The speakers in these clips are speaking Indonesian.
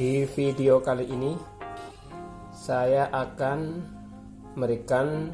Di video kali ini saya akan memberikan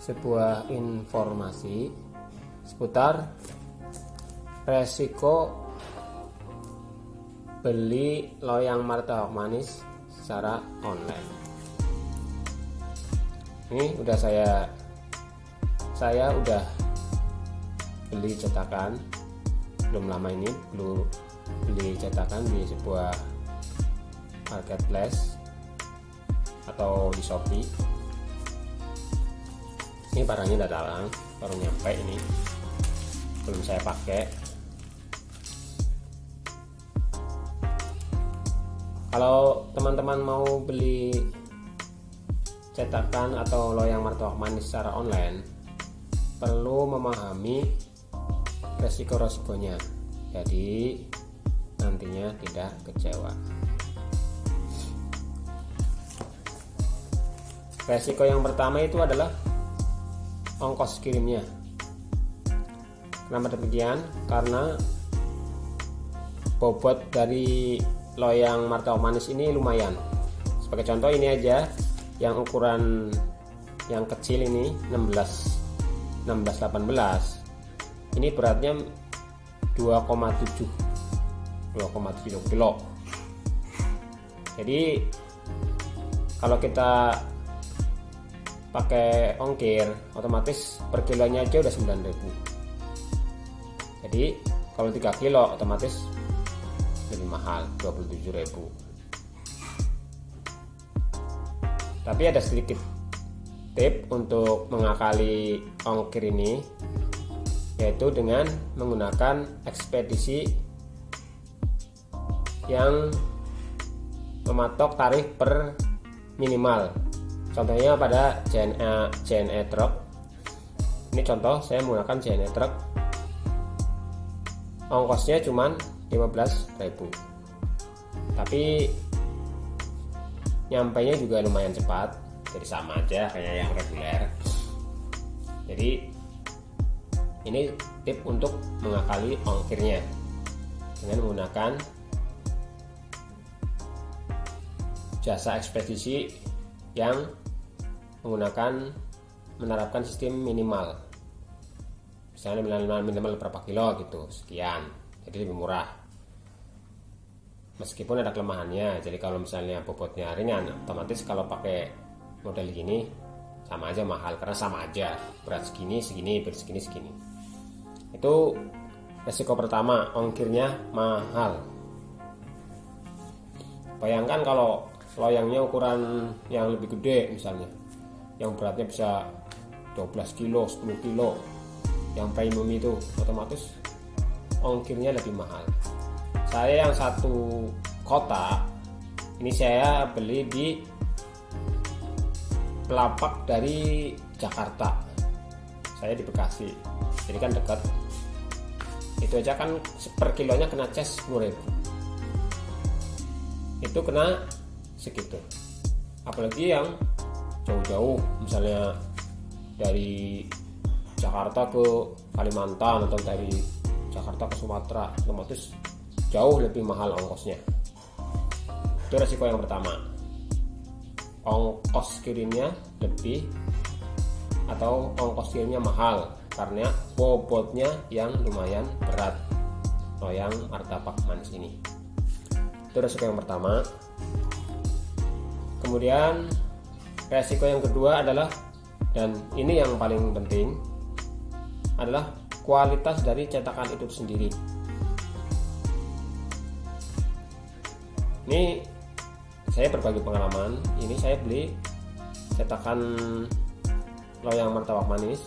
sebuah informasi seputar resiko beli loyang martabak manis secara online. Ini udah saya udah beli cetakan belum lama ini, beli cetakan di sebuah marketplace atau di Shopee. Ini barangnya udah datang, baru nyampe, ini belum saya pakai. Kalau teman-teman mau beli cetakan atau loyang martabak manis secara online, perlu memahami resiko-resikonya, jadi nantinya tidak kecewa. Resiko yang pertama itu adalah ongkos kirimnya. Kenapa demikian? Karena bobot dari loyang martabak manis ini lumayan. Sebagai contoh, ini aja yang ukuran yang kecil ini 16-18, ini beratnya 2,7 kilo. Jadi kalau kita pakai ongkir, otomatis per kilonya aja udah 9.000. Jadi kalau 3 kilo otomatis lebih mahal, 27.000. Tapi ada sedikit tip untuk mengakali ongkir ini, yaitu dengan menggunakan ekspedisi yang mematok tarif per minimal. Contohnya pada JNE Truck. Ini contoh, saya menggunakan JNE Truck. Ongkosnya cuma 15.000. Tapi nyampainya juga lumayan cepat, jadi sama aja kayak yang reguler. Jadi ini tip untuk mengakali ongkirnya dengan menggunakan jasa ekspedisi yang menerapkan sistem minimal. Misalnya minimal berapa kilo gitu, sekian, jadi lebih murah. Meskipun ada kelemahannya, jadi kalau misalnya bobotnya ringan, otomatis kalau pakai model gini sama aja mahal, karena sama aja berat segini, berat segini. Itu resiko pertama, ongkirnya mahal. Bayangkan kalau loyangnya ukuran yang lebih gede, misalnya yang beratnya bisa 12 kilo, 10 kilo, yang premium itu, otomatis ongkirnya lebih mahal. Saya yang satu kota ini, saya beli di Pelapak dari Jakarta, saya di Bekasi, jadi kan dekat. Itu aja kan per kilonya kena cas 10.000, itu kena segitu. Apalagi yang jauh-jauh, misalnya dari Jakarta ke Kalimantan atau dari Jakarta ke Sumatera, otomatis jauh lebih mahal ongkosnya. Itu resiko yang pertama, ongkos kirimnya lebih atau ongkos kirimnya mahal karena bobotnya yang lumayan berat, loyang martabak manis ini. Itu resiko yang pertama. Kemudian resiko yang kedua adalah, dan ini yang paling penting, adalah kualitas dari cetakan itu sendiri. Ini saya berbagi pengalaman. Ini saya beli cetakan loyang martabak manis,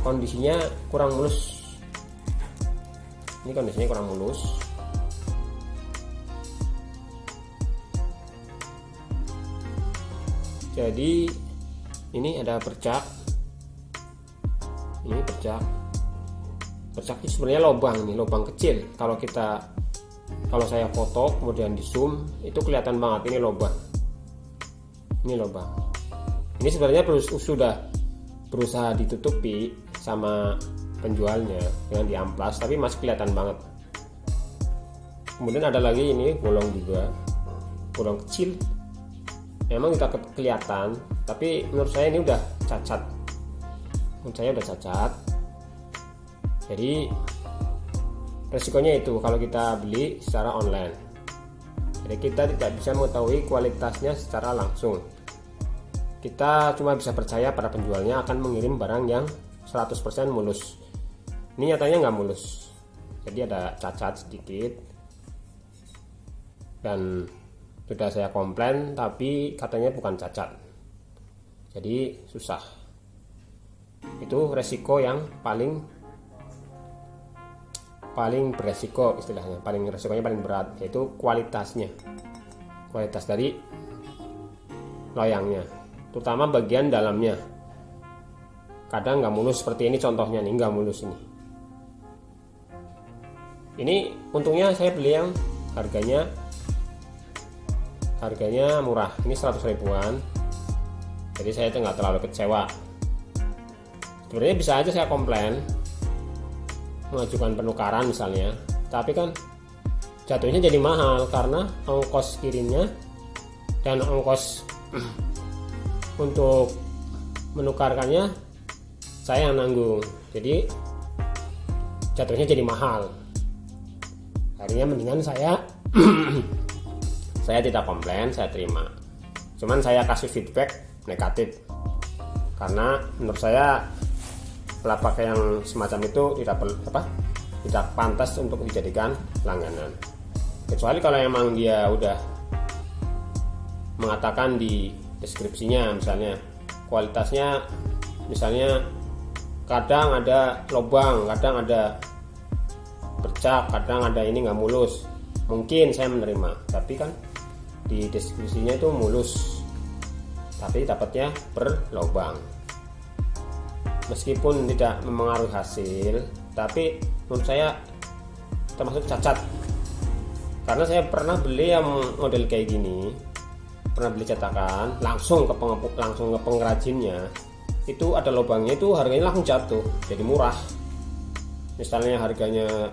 kondisinya kurang mulus. Ini kondisinya kurang mulus. Jadi ini ada bercak. Ini bercak ini sebenarnya lubang kecil. Kalau saya foto kemudian di zoom, itu kelihatan banget ini lubang. Ini sebenarnya sudah berusaha ditutupi sama penjualnya dengan diamplas, tapi masih kelihatan banget. Kemudian ada lagi ini bolong juga, bolong kecil. Memang kita kelihatan, tapi menurut saya ini udah cacat. Menurut saya udah cacat. Jadi resikonya itu kalau kita beli secara online. Jadi kita tidak bisa mengetahui kualitasnya secara langsung. Kita cuma bisa percaya pada penjualnya akan mengirim barang yang 100% mulus. Ini nyatanya nggak mulus. Jadi ada cacat sedikit. Dan sudah saya komplain, tapi katanya bukan cacat. Jadi susah. Itu resiko yang paling beresiko istilahnya, resikonya paling berat, yaitu kualitas dari loyangnya, terutama bagian dalamnya. Kadang nggak mulus seperti ini contohnya nih, nggak mulus ini. Ini untungnya saya beli yang harganya murah, ini 100 ribuan. Jadi saya nggak terlalu kecewa. Sebenarnya bisa aja saya komplain, mengajukan penukaran misalnya, tapi kan jatuhnya jadi mahal karena ongkos kirimnya dan ongkos untuk menukarkannya saya yang nanggung. Jadi jatuhnya jadi mahal. Akhirnya mendingan saya saya tidak komplain, saya terima. Cuman saya kasih feedback negatif karena menurut saya pola pakai yang semacam itu tidak pantas untuk dijadikan langganan. Kecuali kalau emang dia udah mengatakan di deskripsinya, misalnya kualitasnya, misalnya kadang ada lubang, kadang ada bercak, kadang ada ini nggak mulus, mungkin saya menerima. Tapi kan di deskripsinya itu mulus, tapi dapatnya berlubang. Meskipun tidak mempengaruhi hasil, tapi menurut saya termasuk cacat. Karena saya pernah beli yang model kayak gini, pernah beli cetakan langsung ke pengrajinnya, itu ada lubangnya, itu harganya langsung jatuh, jadi murah. Misalnya harganya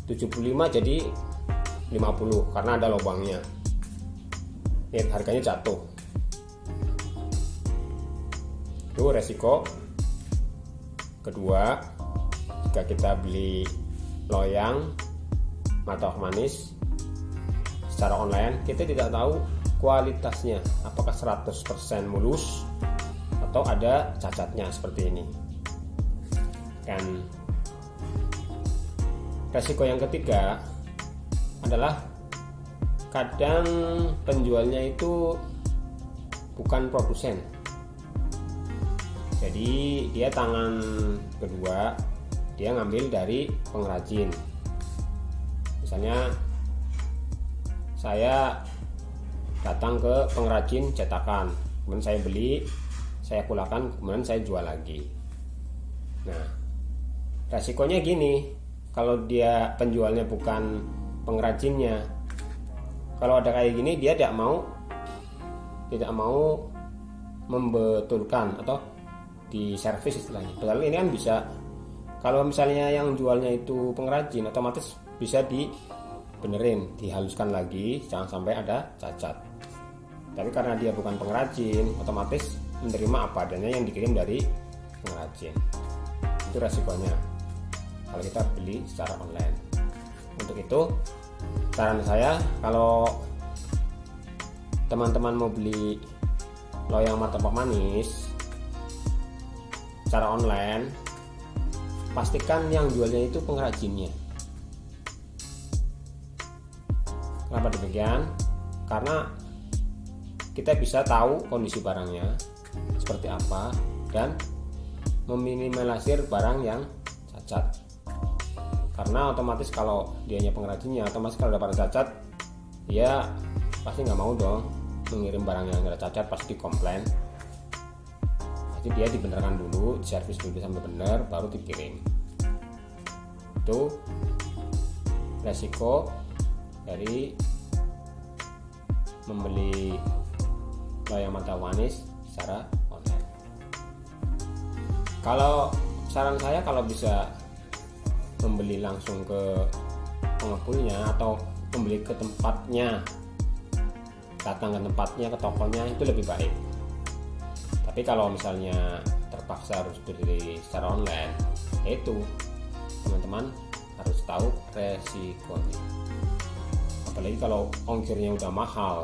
75 jadi 50 karena ada lubangnya. Ini harganya jatuh. Itu resiko kedua jika kita beli loyang martabak manis secara online. Kita tidak tahu kualitasnya apakah 100% mulus atau ada cacatnya seperti ini. Dan resiko yang ketiga adalah kadang penjualnya itu bukan produsen. Jadi dia tangan kedua, dia ngambil dari pengrajin. Misalnya saya datang ke pengrajin cetakan, kemudian saya beli, saya pulakan, kemudian saya jual lagi. Nah, resikonya gini, kalau dia penjualnya bukan pengrajinnya, kalau ada kayak gini dia tidak mau membetulkan atau di servis istilahnya. Padahal ini kan bisa, kalau misalnya yang jualnya itu pengrajin, otomatis bisa dibenerin, dihaluskan lagi, jangan sampai ada cacat. Tapi karena dia bukan pengrajin, otomatis menerima apa adanya yang dikirim dari pengrajin. Itu resikonya kalau kita beli secara online. Untuk itu saran saya, kalau teman-teman mau beli loyang martabak manis secara online, pastikan yang jualnya itu pengrajinnya. Kenapa demikian? Karena kita bisa tahu kondisi barangnya seperti apa dan meminimalisir barang yang cacat. Karena otomatis kalau dianya pengrajinnya, otomatis kalau dapat cacat, dia pasti nggak mau dong mengirim barang yang ada cacat, pasti komplain. Jadi dia dibenarkan dulu, diservis dulu sampai benar, baru dikirim. Itu resiko dari membeli loyang martabak manis secara online. Kalau saran saya, kalau bisa membeli langsung ke pengepulnya atau membeli ke tempatnya, datang ke tempatnya, ke tokonya, itu lebih baik. Tapi kalau misalnya terpaksa harus beli secara online, itu teman-teman harus tahu resikonya. Apalagi kalau ongkirnya udah mahal,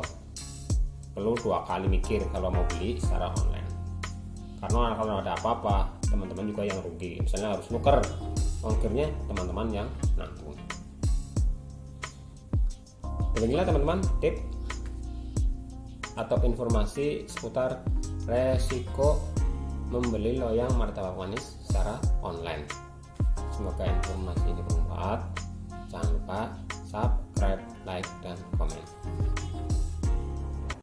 perlu 2 kali mikir kalau mau beli secara online. Karena kalau ada apa-apa, teman-teman juga yang rugi. Misalnya harus nuker, ongkirnya teman-teman yang nanggung. Beginilah teman-teman tip atau informasi seputar resiko membeli loyang martabak manis secara online. Semoga informasi ini bermanfaat. Jangan lupa subscribe, like, dan komen.